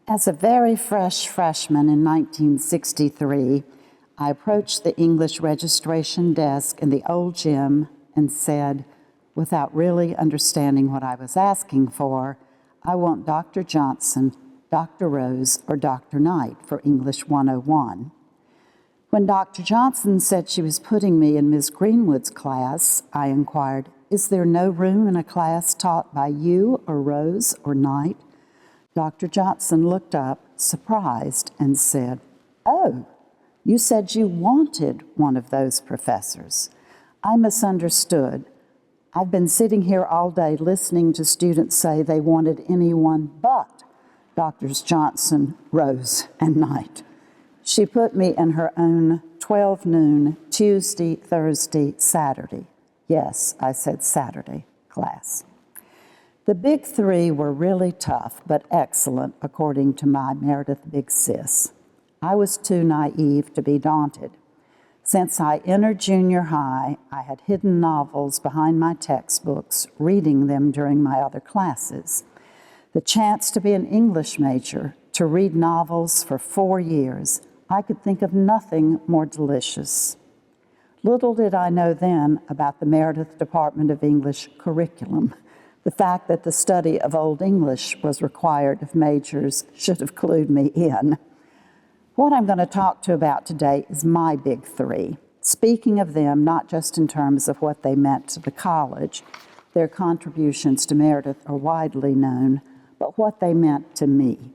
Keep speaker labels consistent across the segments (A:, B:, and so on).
A: As a very fresh freshman in 1963, I approached the English registration desk in the old gym and said, without really understanding what I was asking for, I want Dr. Johnson, Dr. Rose, or Dr. Knight for English 101. When Dr. Johnson said she was putting me in Ms. Greenwood's class, I inquired, is there no room in a class taught by you or Rose or Knight? Dr. Johnson looked up, surprised, and said, oh, you said you wanted one of those professors. I misunderstood. I've been sitting here all day listening to students say they wanted anyone but Drs. Johnson, Rose, and Knight. She put me in her own 12 noon, Tuesday, Thursday, Saturday. Yes, I said Saturday class. The big three were really tough, but excellent, according to my Meredith Big Sis. I was too naive to be daunted. Since I entered junior high, I had hidden novels behind my textbooks, reading them during my other classes. The chance to be an English major, to read novels for 4 years, I could think of nothing more delicious. Little did I know then about the Meredith Department of English curriculum. The fact that the study of Old English was required of majors should have clued me in. What I'm going to talk to about today is my big three. Speaking of them, not just in terms of what they meant to the college, their contributions to Meredith are widely known, but what they meant to me.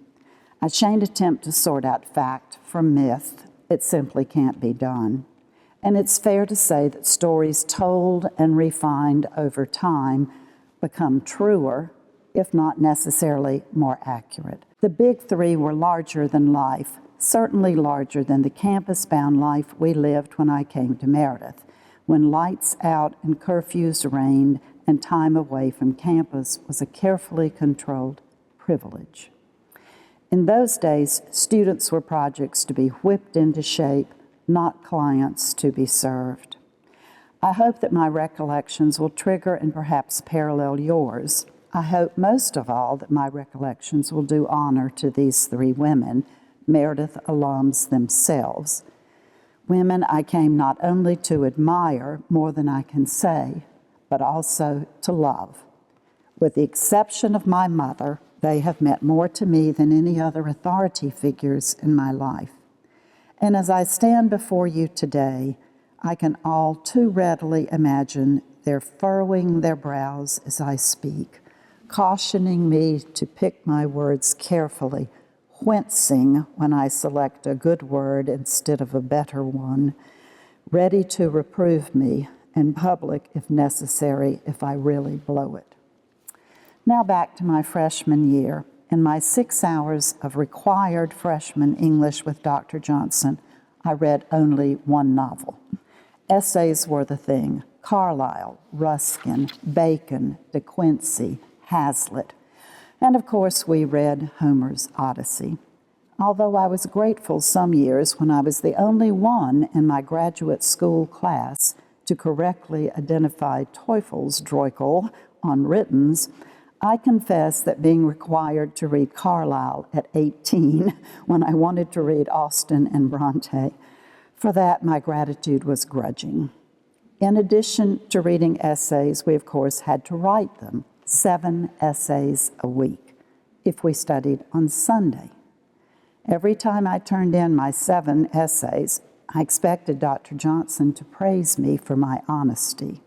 A: I shan't attempt to sort out fact from myth. It simply can't be done. And it's fair to say that stories told and refined over time become truer, if not necessarily more accurate. The big three were larger than life, certainly larger than the campus-bound life we lived when I came to Meredith, when lights out and curfews reigned and time away from campus was a carefully controlled privilege. In those days, students were projects to be whipped into shape, not clients to be served. I hope that my recollections will trigger and perhaps parallel yours. I hope most of all that my recollections will do honor to these three women, Meredith alums themselves. Women I came not only to admire more than I can say, but also to love. With the exception of my mother, they have meant more to me than any other authority figures in my life. And as I stand before you today, I can all too readily imagine their furrowing their brows as I speak, cautioning me to pick my words carefully, wincing when I select a good word instead of a better one, ready to reprove me in public if necessary, if I really blow it. Now back to my freshman year. In my 6 hours of required freshman English with Dr. Johnson, I read only one novel. Essays were the thing: Carlyle, Ruskin, Bacon, De Quincey, Hazlitt. And of course, we read Homer's Odyssey. Although I was grateful some years when I was the only one in my graduate school class to correctly identify Teufel's Droichel on writtens, I confess that being required to read Carlyle at 18 when I wanted to read Austen and Bronte, for that my gratitude was grudging. In addition to reading essays, we of course had to write them, 7 essays a week, if we studied on Sunday. Every time I turned in my 7 essays, I expected Dr. Johnson to praise me for my honesty.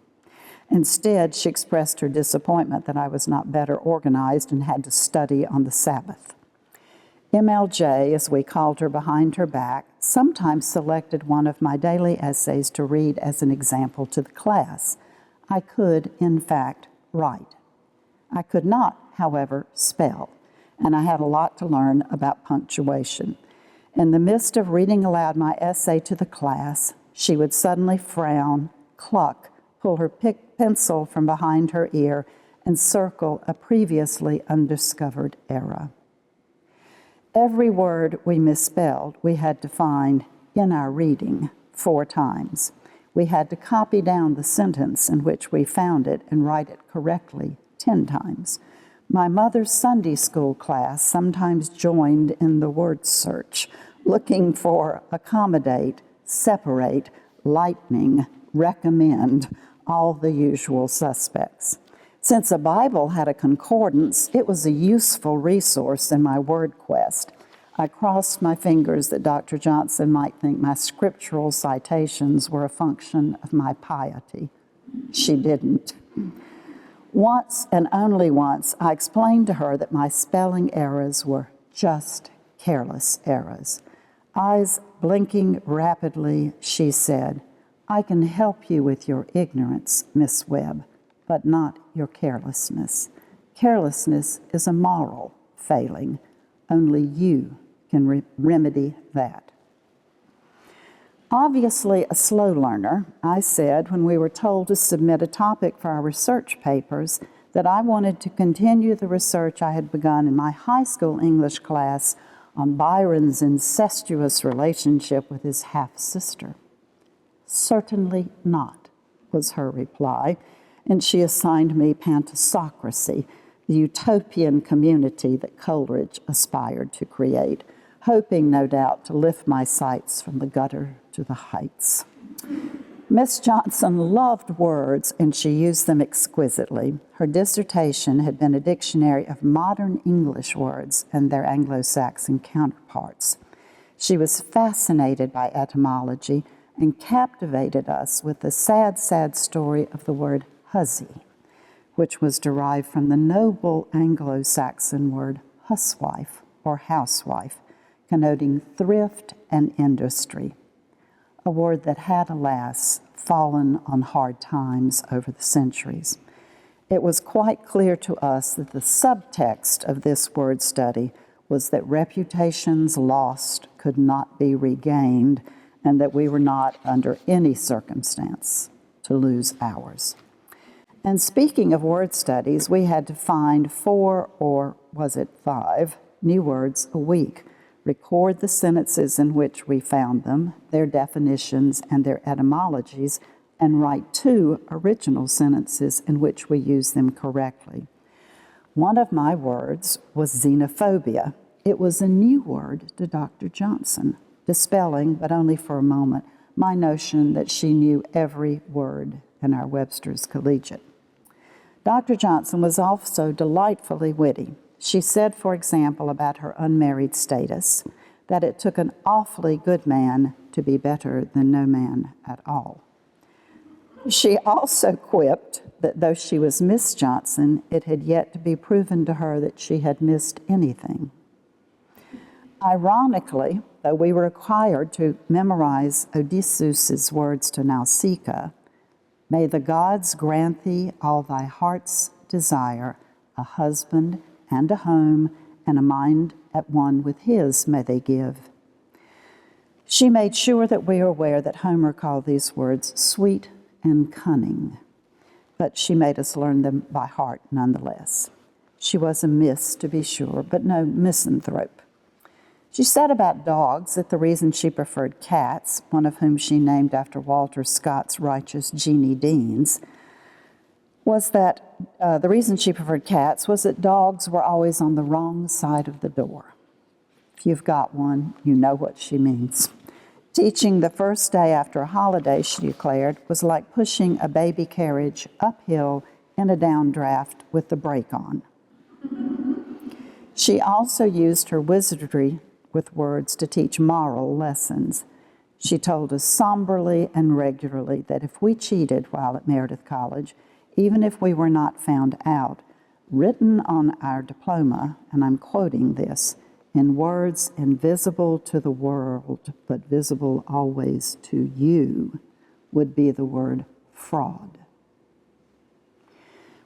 A: Instead, she expressed her disappointment that I was not better organized and had to study on the Sabbath. MLJ, as we called her behind her back, sometimes selected one of my daily essays to read as an example to the class. I could, in fact, write. I could not, however, spell, and I had a lot to learn about punctuation. In the midst of reading aloud my essay to the class, she would suddenly frown, cluck, pull her pencil from behind her ear, and circle a previously undiscovered era. Every word we misspelled, we had to find in our reading 4 times. We had to copy down the sentence in which we found it and write it correctly 10 times. My mother's Sunday school class sometimes joined in the word search, looking for accommodate, separate, lightning, recommend, all the usual suspects. Since a Bible had a concordance, it was a useful resource in my word quest. I crossed my fingers that Dr. Johnson might think my scriptural citations were a function of my piety. She didn't. Once and only once, I explained to her that my spelling errors were just careless errors. Eyes blinking rapidly, she said, "I can help you with your ignorance, Miss Webb, but not your carelessness. Carelessness is a moral failing. Only you can remedy that." Obviously a slow learner, I said when we were told to submit a topic for our research papers that I wanted to continue the research I had begun in my high school English class on Byron's incestuous relationship with his half-sister. "Certainly not," was her reply, and she assigned me Pantasocracy, the utopian community that Coleridge aspired to create, hoping, no doubt, to lift my sights from the gutter to the heights. Miss Johnson loved words, and she used them exquisitely. Her dissertation had been a dictionary of modern English words and their Anglo-Saxon counterparts. She was fascinated by etymology and captivated us with the sad, sad story of the word hussy, which was derived from the noble Anglo-Saxon word huswife or housewife, connoting thrift and industry, a word that had, alas, fallen on hard times over the centuries. It was quite clear to us that the subtext of this word study was that reputations lost could not be regained, and that we were not, under any circumstance, to lose ours. And speaking of word studies, we had to find 4, or was it 5, new words a week, record the sentences in which we found them, their definitions and their etymologies, and write 2 original sentences in which we use them correctly. One of my words was xenophobia. It was a new word to Dr. Johnson, dispelling, but only for a moment, my notion that she knew every word in our Webster's Collegiate. Dr. Johnson was also delightfully witty. She said, for example, about her unmarried status, that it took an awfully good man to be better than no man at all. She also quipped that though she was Miss Johnson, it had yet to be proven to her that she had missed anything. Ironically, though we were required to memorize Odysseus's words to Nausicaa, "May the gods grant thee all thy heart's desire, a husband and a home, and a mind at one with his may they give." She made sure that we are aware that Homer called these words sweet and cunning, but she made us learn them by heart nonetheless. She was a miss, to be sure, but no misanthrope. She said about dogs that the reason she preferred cats, one of whom she named after Walter Scott's righteous Jeannie Deans, was that the reason she preferred cats was that dogs were always on the wrong side of the door. If you've got one, you know what she means. Teaching the first day after a holiday, she declared, was like pushing a baby carriage uphill in a downdraft with the brake on. She also used her wizardry with words to teach moral lessons. She told us somberly and regularly that if we cheated while at Meredith College, even if we were not found out, written on our diploma, and I'm quoting this, in words invisible to the world, but visible always to you, would be the word fraud.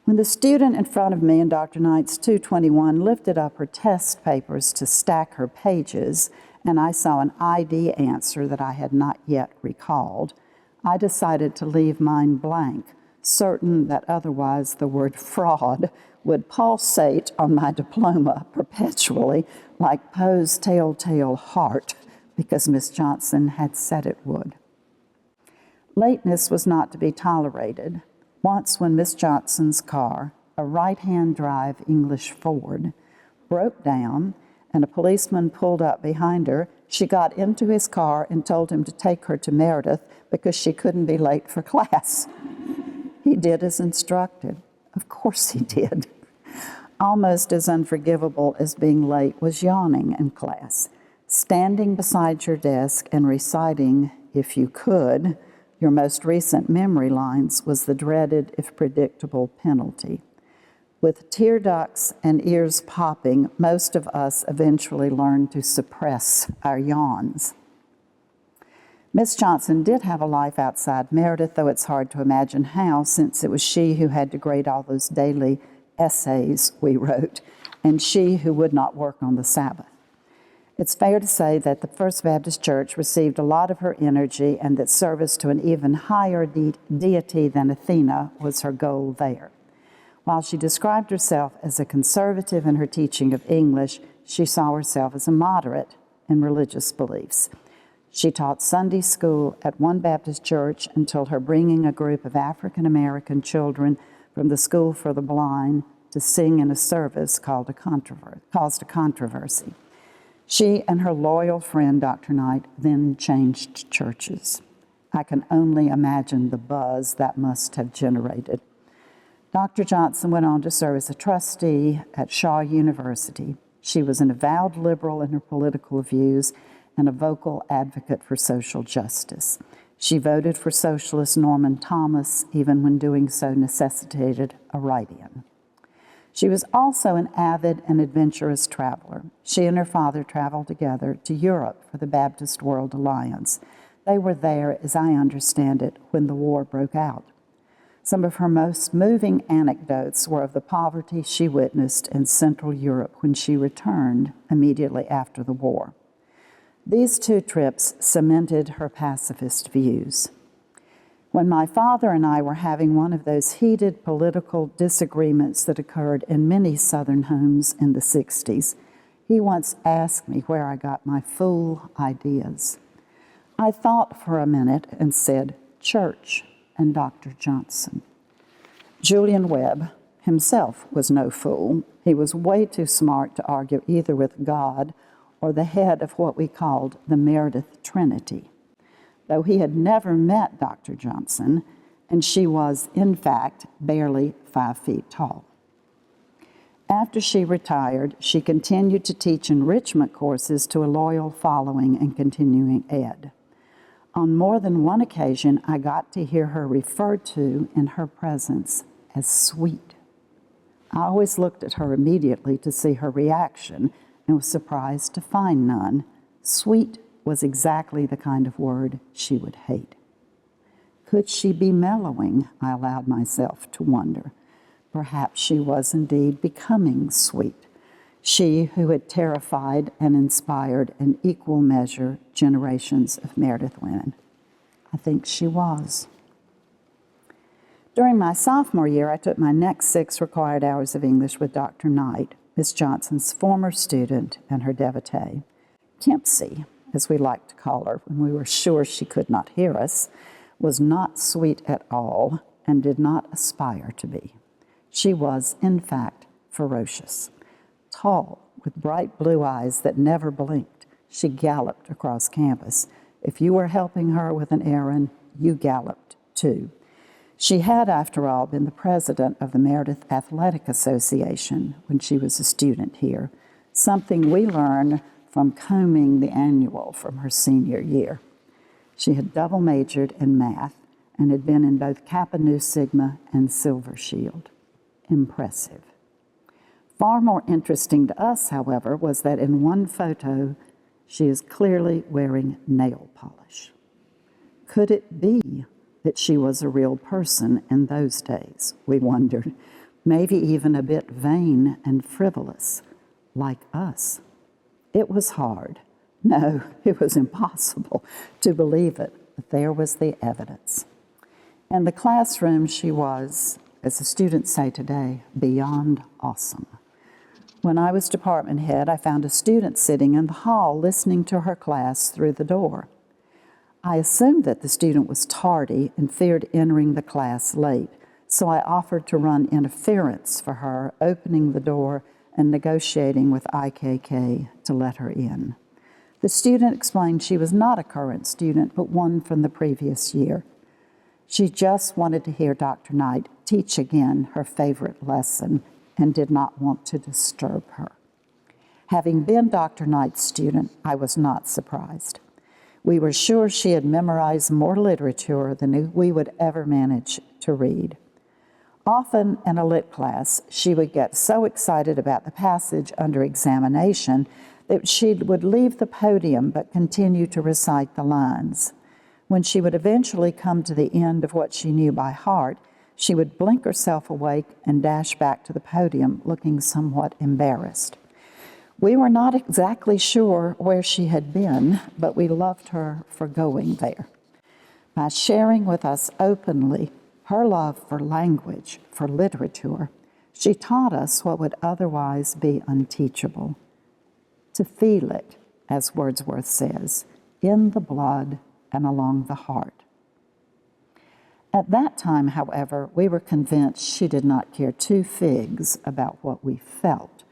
A: When the student in front of me in Dr. Knight's 221 lifted up her test papers to stack her pages, and I saw an ID answer that I had not yet recalled, I decided to leave mine blank, certain that otherwise the word fraud would pulsate on my diploma perpetually like Poe's telltale heart, because Miss Johnson had said it would. Lateness was not to be tolerated. Once when Miss Johnson's car, a right-hand drive English Ford, broke down, and a policeman pulled up behind her. She got into his car and told him to take her to Meredith because she couldn't be late for class. He did as instructed. Of course he did. Almost as unforgivable as being late was yawning in class. Standing beside your desk and reciting, if you could, your most recent memory lines was the dreaded, if predictable, penalty. With tear ducts and ears popping, most of us eventually learned to suppress our yawns. Miss Johnson did have a life outside Meredith, though it's hard to imagine how, since it was she who had to grade all those daily essays we wrote, and she who would not work on the Sabbath. It's fair to say that the First Baptist Church received a lot of her energy and that service to an even higher deity than Athena was her goal there. While she described herself as a conservative in her teaching of English, she saw herself as a moderate in religious beliefs. She taught Sunday school at one Baptist church until her bringing a group of African American children from the School for the Blind to sing in a service caused a controversy. She and her loyal friend, Dr. Knight, then changed churches. I can only imagine the buzz that must have generated. Dr. Johnson went on to serve as a trustee at Shaw University. She was an avowed liberal in her political views and a vocal advocate for social justice. She voted for socialist Norman Thomas, even when doing so necessitated a write-in. She was also an avid and adventurous traveler. She and her father traveled together to Europe for the Baptist World Alliance. They were there, as I understand it, when the war broke out. Some of her most moving anecdotes were of the poverty she witnessed in Central Europe when she returned immediately after the war. These two trips cemented her pacifist views. When my father and I were having one of those heated political disagreements that occurred in many Southern homes in the 60s, he once asked me where I got my fool ideas. I thought for a minute and said, church and Dr. Johnson. Julian Webb himself was no fool. He was way too smart to argue either with God or the head of what we called the Meredith Trinity. Though he had never met Dr. Johnson, and she was, in fact, barely 5 feet tall. After she retired, she continued to teach enrichment courses to a loyal following in continuing ed. On more than one occasion, I got to hear her referred to in her presence as sweet. I always looked at her immediately to see her reaction and was surprised to find none. Sweet was exactly the kind of word she would hate. Could she be mellowing? I allowed myself to wonder. Perhaps she was indeed becoming sweet. She who had terrified and inspired in equal measure generations of Meredith women. I think she was. During my sophomore year, I took my next 6 required hours of English with Dr. Knight, Miss Johnson's former student and her devotee. Kempsey, as we liked to call her when we were sure she could not hear us, was not sweet at all and did not aspire to be. She was, in fact, ferocious. Tall, with bright blue eyes that never blinked, she galloped across campus. If you were helping her with an errand, you galloped too. She had, after all, been the president of the Meredith Athletic Association when she was a student here, something we learned from combing the annual from her senior year. She had double majored in math and had been in both Kappa Nu Sigma and Silver Shield. Impressive. Far more interesting to us, however, was that in one photo, she is clearly wearing nail polish. Could it be that she was a real person in those days, we wondered, maybe even a bit vain and frivolous, like us? It was hard. No, it was impossible to believe it, but there was the evidence. In the classroom, she was, as the students say today, beyond awesome. When I was department head, I found a student sitting in the hall listening to her class through the door. I assumed that the student was tardy and feared entering the class late, So I offered to run interference for her, opening the door and negotiating with IKK to let her in. The student explained she was not a current student, but one from the previous year. She just wanted to hear Dr. Knight teach again her favorite lesson and did not want to disturb her. Having been Dr. Knight's student, I was not surprised. We were sure she had memorized more literature than we would ever manage to read. Often in a lit class, she would get so excited about the passage under examination that she would leave the podium but continue to recite the lines. When she would eventually come to the end of what she knew by heart, she would blink herself awake and dash back to the podium looking somewhat embarrassed. We were not exactly sure where she had been, but we loved her for going there. By sharing with us openly her love for language, for literature, she taught us what would otherwise be unteachable. To feel it, as Wordsworth says, in the blood and along the heart. At that time, however, we were convinced she did not care two figs about what we felt,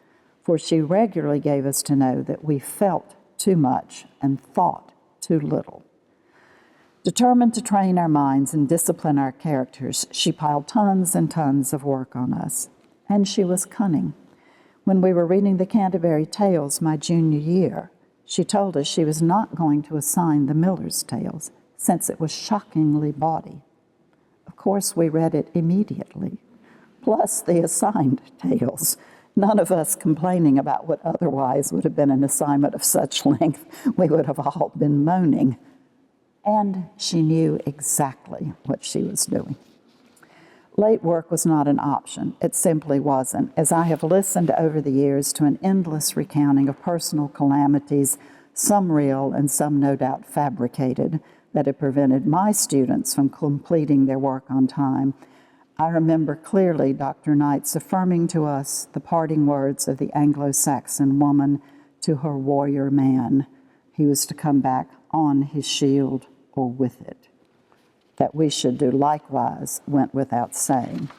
A: for she regularly gave us to know that we felt too much and thought too little. Determined to train our minds and discipline our characters, she piled tons and tons of work on us. And she was cunning. When we were reading the Canterbury Tales my junior year, she told us she was not going to assign the Miller's Tales, since it was shockingly bawdy. Of course, we read it immediately, plus the assigned tales, none of us complaining about what otherwise would have been an assignment of such length we would have all been moaning. And she knew exactly what she was doing. Late work was not an option. It simply wasn't, as I have listened over the years to an endless recounting of personal calamities, some real and some no doubt fabricated, that had prevented my students from completing their work on time. I remember clearly Dr. Knight's affirming to us the parting words of the Anglo-Saxon woman to her warrior man. He was to come back on his shield or with it. That we should do likewise went without saying.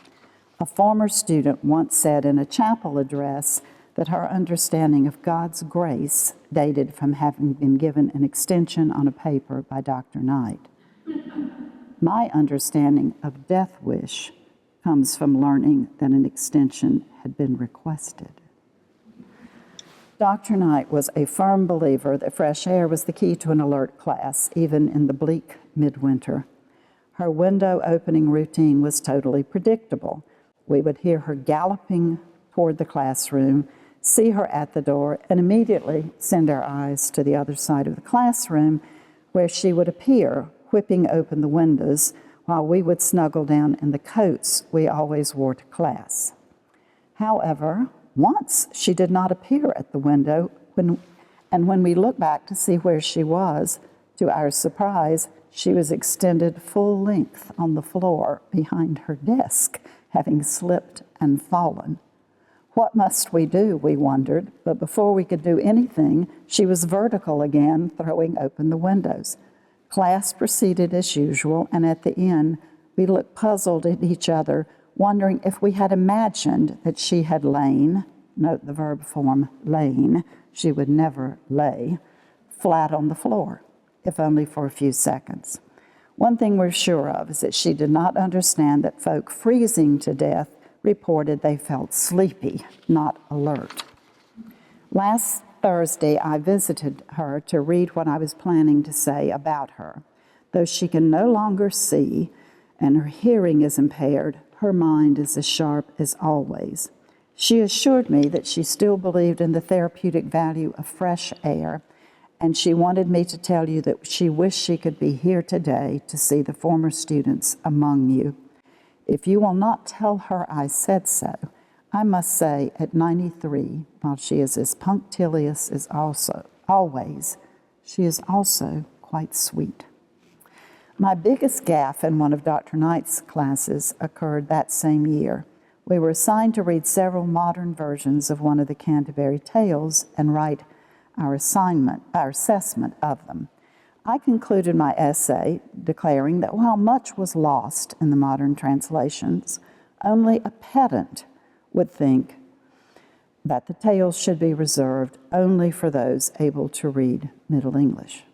A: A former student once said in a chapel address that her understanding of God's grace dated from having been given an extension on a paper by Dr. Knight. My understanding of death wish comes from learning that an extension had been requested. Dr. Knight was a firm believer that fresh air was the key to an alert class, even in the bleak midwinter. Her window opening routine was totally predictable. We would hear her galloping toward the classroom, see her at the door, and immediately send our eyes to the other side of the classroom, where she would appear, whipping open the windows, while we would snuggle down in the coats we always wore to class. However, once she did not appear at the window, when we looked back to see where she was, to our surprise, she was extended full length on the floor behind her desk, having slipped and fallen. What must we do, we wondered, but before we could do anything, she was vertical again, throwing open the windows. Class proceeded as usual, and at the end, we looked puzzled at each other, wondering if we had imagined that she had lain, note the verb form, lain, she would never lay, flat on the floor, if only for a few seconds. One thing we're sure of is that she did not understand that folk freezing to death reported they felt sleepy, not alert. Last Thursday, I visited her to read what I was planning to say about her. Though she can no longer see and her hearing is impaired, her mind is as sharp as always. She assured me that she still believed in the therapeutic value of fresh air, and she wanted me to tell you that she wished she could be here today to see the former students among you. If you will not tell her I said so, I must say at 93, while she is as punctilious as always, she is also quite sweet. My biggest gaffe in one of Dr. Knight's classes occurred that same year. We were assigned to read several modern versions of one of the Canterbury Tales and write our assessment of them. I concluded my essay declaring that while much was lost in the modern translations, only a pedant would think that the tales should be reserved only for those able to read Middle English.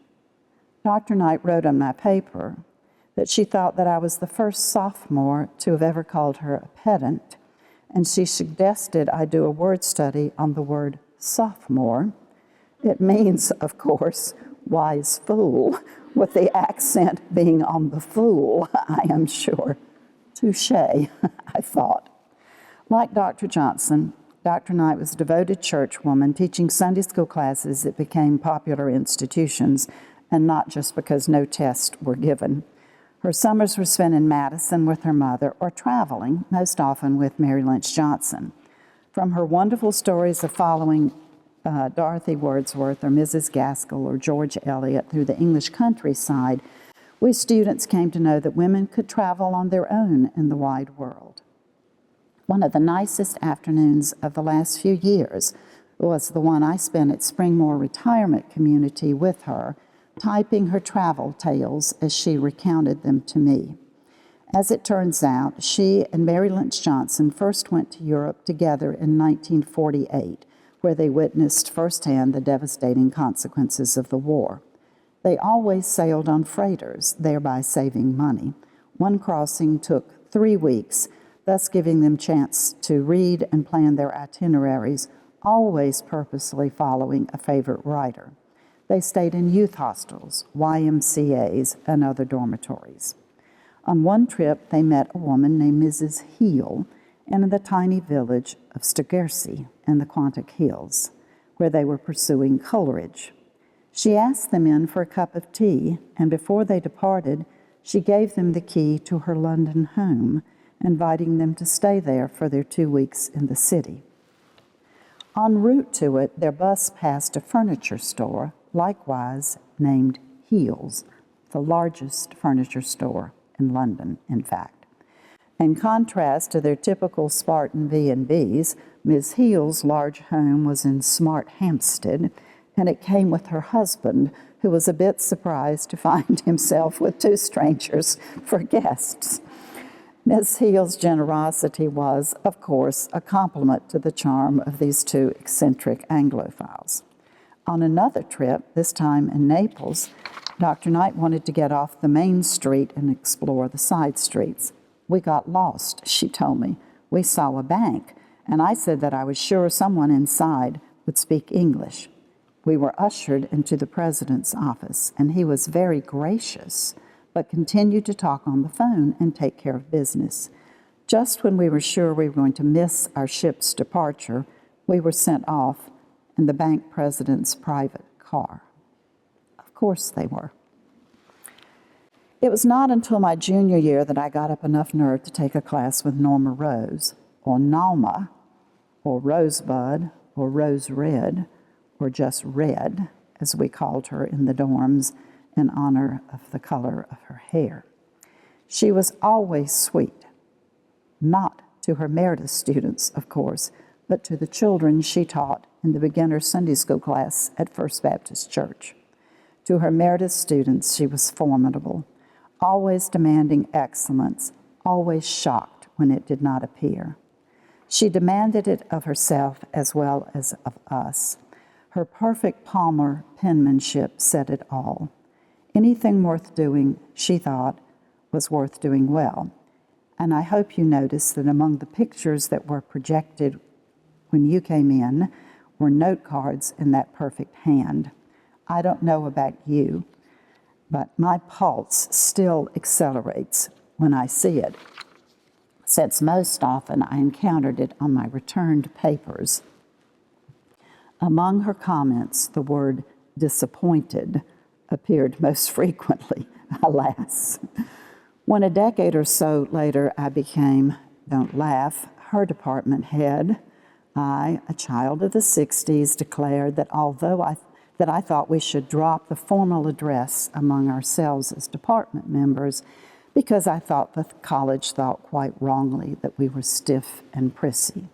A: Dr. Knight wrote on my paper that she thought that I was the first sophomore to have ever called her a pedant, and she suggested I do a word study on the word sophomore. It means, of course, wise fool, with the accent being on the fool, I am sure. Touché, I thought. Like Dr. Johnson, Dr. Knight was a devoted churchwoman teaching Sunday school classes that became popular institutions, and not just because no tests were given. Her summers were spent in Madison with her mother or traveling, most often with Mary Lynch Johnson. From her wonderful stories of following Dorothy Wordsworth or Mrs. Gaskell or George Eliot through the English countryside, we students came to know that women could travel on their own in the wide world. One of the nicest afternoons of the last few years was the one I spent at Springmore Retirement Community with her, typing her travel tales as she recounted them to me. As it turns out, she and Mary Lynch Johnson first went to Europe together in 1948, where they witnessed firsthand the devastating consequences of the war. They always sailed on freighters, thereby saving money. One crossing took 3 weeks, thus giving them chance to read and plan their itineraries, always purposely following a favorite writer. They stayed in youth hostels, YMCAs, and other dormitories. On one trip, they met a woman named Mrs. Heel in the tiny village of Stogersey in the Quantock Hills, where they were pursuing Coleridge. She asked them in for a cup of tea, and before they departed, she gave them the key to her London home, inviting them to stay there for their 2 weeks in the city. En route to it, their bus passed a furniture store, likewise named Heel's, the largest furniture store in London, in fact. In contrast to their typical Spartan B&Bs, Miss Heel's large home was in smart Hampstead, and it came with her husband, who was a bit surprised to find himself with 2 strangers for guests. Miss Heel's generosity was, of course, a compliment to the charm of these 2 eccentric Anglophiles. On another trip, this time in Naples, Dr. Knight wanted to get off the main street and explore the side streets. We got lost, she told me. We saw a bank, and I said that I was sure someone inside would speak English. We were ushered into the president's office, and he was very gracious, but continued to talk on the phone and take care of business. Just when we were sure we were going to miss our ship's departure, we were sent off in the bank president's private car. Of course they were. It was not until my junior year that I got up enough nerve to take a class with Norma Rose, or Nalma, or Rosebud, or Rose Red, or just Red, as we called her in the dorms in honor of the color of her hair. She was always sweet, not to her Meredith students, of course, but to the children she taught in the beginner Sunday school class at First Baptist Church. To her Meredith students, she was formidable, always demanding excellence, always shocked when it did not appear. She demanded it of herself as well as of us. Her perfect Palmer penmanship said it all. Anything worth doing, she thought, was worth doing well. And I hope you noticed that among the pictures that were projected when you came in were note cards in that perfect hand. I don't know about you, but my pulse still accelerates when I see it, since most often I encountered it on my returned papers. Among her comments, the word disappointed appeared most frequently, alas. When a decade or so later I became, don't laugh, her department head, I, a child of the 60s, declared that although I thought we should drop the formal address among ourselves as department members, because I thought the college thought quite wrongly that we were stiff and prissy.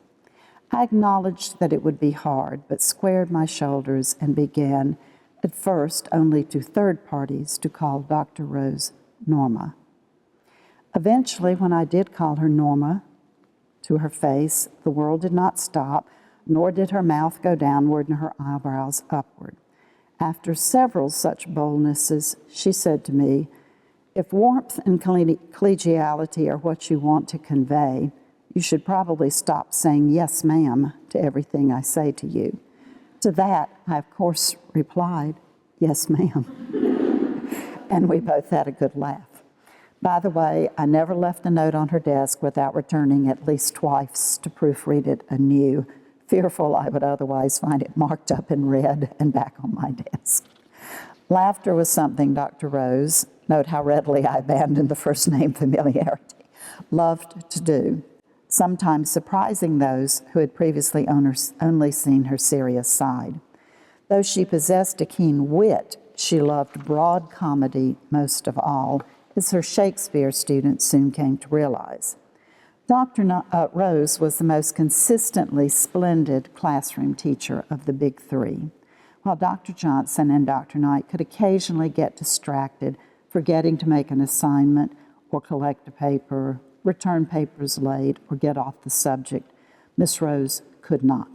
A: I acknowledged that it would be hard, but squared my shoulders and began at first only to third parties to call Dr. Rose Norma. Eventually, when I did call her Norma to her face, the world did not stop, nor did her mouth go downward and her eyebrows upward. After several such boldnesses, she said to me, "If warmth and collegiality are what you want to convey, you should probably stop saying 'yes, ma'am' to everything I say to you." To that, I of course replied, "Yes, ma'am." And we both had a good laugh. By the way, I never left a note on her desk without returning at least twice to proofread it anew, fearful I would otherwise find it marked up in red and back on my desk. Laughter was something Dr. Rose, note how readily I abandoned the first name familiarity, loved to do, sometimes surprising those who had previously only seen her serious side. Though she possessed a keen wit, she loved broad comedy most of all, as her Shakespeare students soon came to realize. Dr. Rose was the most consistently splendid classroom teacher of the big three, while Dr. Johnson and Dr. Knight could occasionally get distracted, forgetting to make an assignment or collect a paper, return papers late, or get off the subject. Miss Rose could not.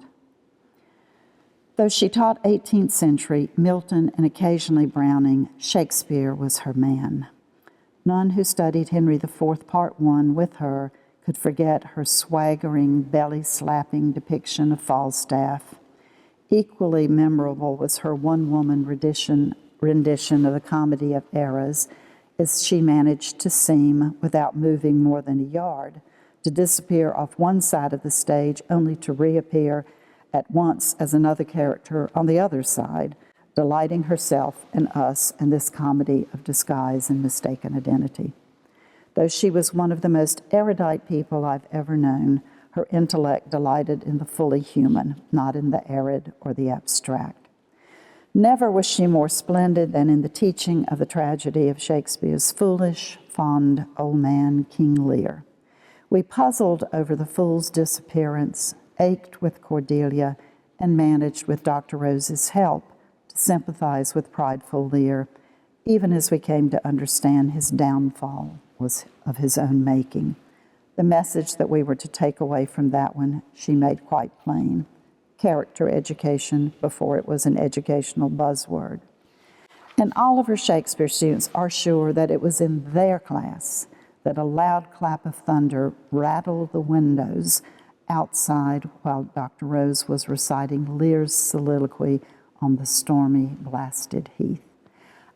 A: Though she taught 18th century, Milton, and occasionally Browning, Shakespeare was her man. None who studied Henry IV, Part I with her could forget her swaggering, belly-slapping depiction of Falstaff. Equally memorable was her one-woman rendition of the Comedy of Errors, as she managed to seem, without moving more than a yard, to disappear off one side of the stage only to reappear at once as another character on the other side, delighting herself and us in this comedy of disguise and mistaken identity. Though she was one of the most erudite people I've ever known, her intellect delighted in the fully human, not in the arid or the abstract. Never was she more splendid than in the teaching of the tragedy of Shakespeare's foolish, fond old man, King Lear. We puzzled over the fool's disappearance, ached with Cordelia, and managed, with Dr. Rose's help, to sympathize with prideful Lear, even as we came to understand his downfall was of his own making. The message that we were to take away from that one she made quite plain: character education before it was an educational buzzword. And all of her Shakespeare students are sure that it was in their class that a loud clap of thunder rattled the windows outside while Dr. Rose was reciting Lear's soliloquy on the stormy, blasted heath.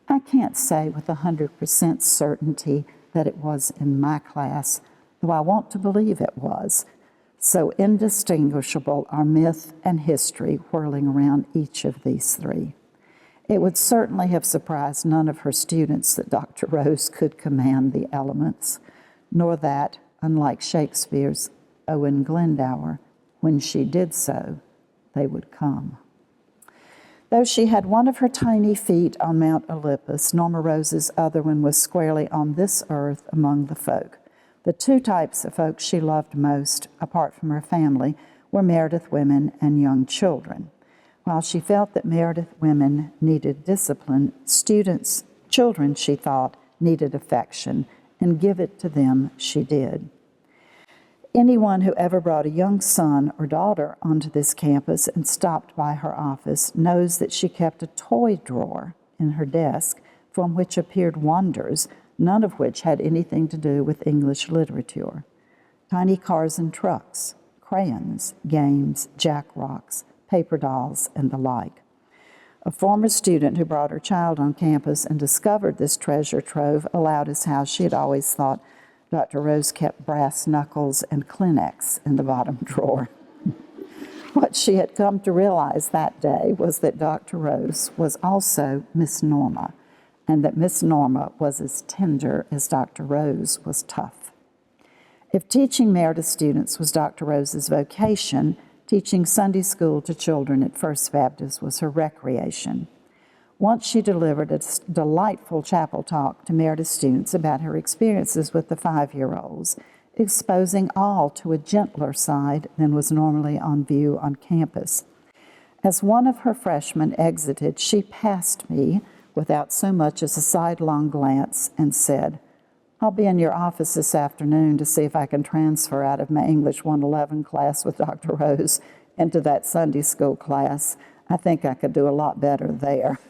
A: I can't say with 100% certainty that it was in my class, though I want to believe it was. So indistinguishable are myth and history whirling around each of these three. It would certainly have surprised none of her students that Dr. Rose could command the elements, nor that, unlike Shakespeare's Owen Glendower, when she did so, they would come. Though she had one of her tiny feet on Mount Olympus, Norma Rose's other one was squarely on this earth among the folk. The two types of folks she loved most, apart from her family, were Meredith women and young children. While she felt that Meredith women needed discipline, children, she thought, needed affection, and give it to them she did. Anyone who ever brought a young son or daughter onto this campus and stopped by her office knows that she kept a toy drawer in her desk from which appeared wonders, none of which had anything to do with English literature. Tiny cars and trucks, crayons, games, jackrocks, paper dolls, and the like. A former student who brought her child on campus and discovered this treasure trove allowed us how she had always thought Dr. Rose kept brass knuckles and Kleenex in the bottom drawer. What she had come to realize that day was that Dr. Rose was also Miss Norma, and that Miss Norma was as tender as Dr. Rose was tough. If teaching Meredith students was Dr. Rose's vocation, teaching Sunday school to children at First Baptist was her recreation. Once she delivered a delightful chapel talk to Meredith students about her experiences with the 5-year-olds, exposing all to a gentler side than was normally on view on campus. As one of her freshmen exited, she passed me without so much as a sidelong glance and said, "I'll be in your office this afternoon to see if I can transfer out of my English 111 class with Dr. Rose into that Sunday school class. I think I could do a lot better there."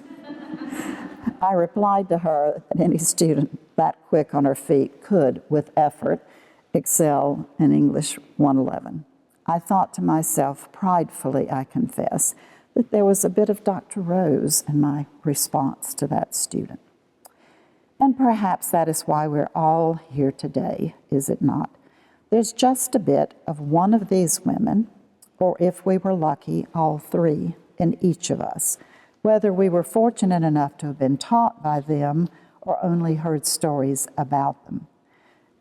A: I replied to her that any student that quick on her feet could, with effort, excel in English 111. I thought to myself, pridefully I confess, that there was a bit of Dr. Rose in my response to that student. And perhaps that is why we're all here today, is it not? There's just a bit of one of these women, or if we were lucky, all three in each of us, whether we were fortunate enough to have been taught by them or only heard stories about them.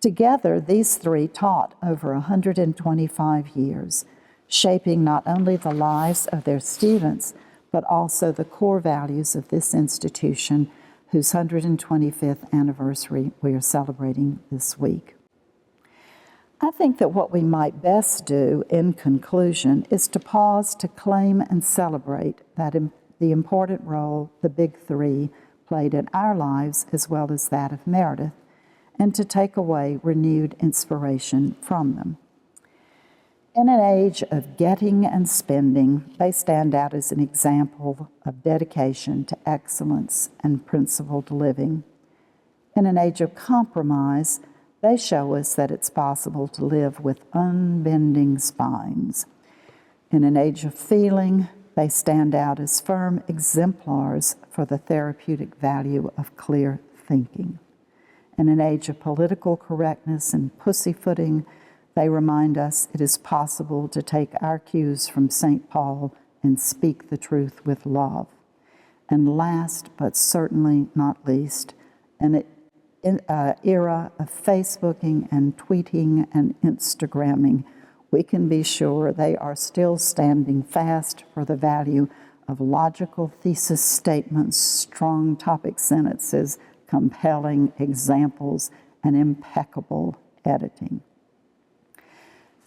A: Together, these three taught over 125 years, shaping not only the lives of their students, but also the core values of this institution, whose 125th anniversary we are celebrating this week. I think that what we might best do in conclusion is to pause to claim and celebrate the important role the big three played in our lives as well as that of Meredith, and to take away renewed inspiration from them. In an age of getting and spending, they stand out as an example of dedication to excellence and principled living. In an age of compromise, they show us that it's possible to live with unbending spines. In an age of feeling, they stand out as firm exemplars for the therapeutic value of clear thinking. In an age of political correctness and pussyfooting, they remind us it is possible to take our cues from St. Paul and speak the truth with love. And last, but certainly not least, in an era of Facebooking and tweeting and Instagramming, we can be sure they are still standing fast for the value of logical thesis statements, strong topic sentences, compelling examples, and impeccable editing.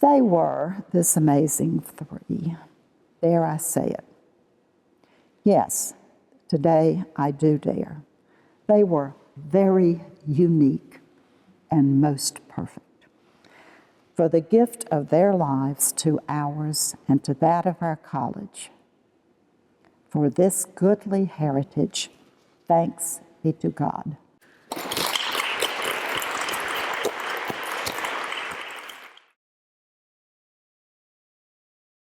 A: They were this amazing three. Dare I say it? Yes, today I do dare. They were very unique and most perfect. For the gift of their lives to ours and to that of our college, for this goodly heritage, thanks be to God.